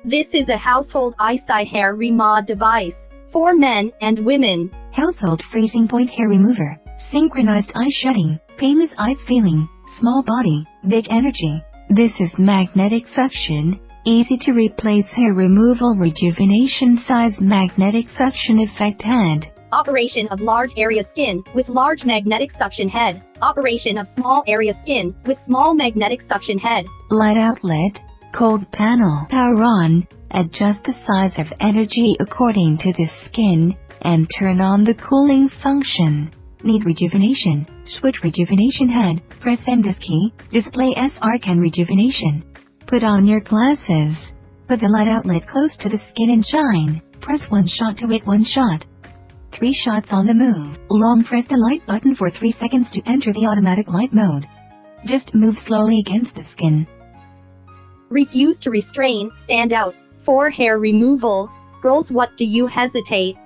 This is a household eyesight hair remod device for men and women. Household freezing point hair remover. Synchronized eye shutting. Painless eyes feeling. Small body, big energy. This is magnetic suction. Easy to replace hair removal rejuvenation size magnetic suction effect head. Operation of large area skin with large magnetic suction head. Operation of small area skin with small magnetic suction head. Light outlet. Cold panel. Power on. Adjust the size of energy according to the skin, and turn on the cooling function. Need rejuvenation? Switch rejuvenation head. Press this key. Display SR rejuvenation. Put on your glasses. Put the light outlet close to the skin and shine. Press one shot to hit one shot. 3 shots on the move. Long press the light button for 3 seconds to enter the automatic light mode. Just move slowly against the skin. Refuse to restrain, stand out. For hair removal. Girls, what do you hesitate?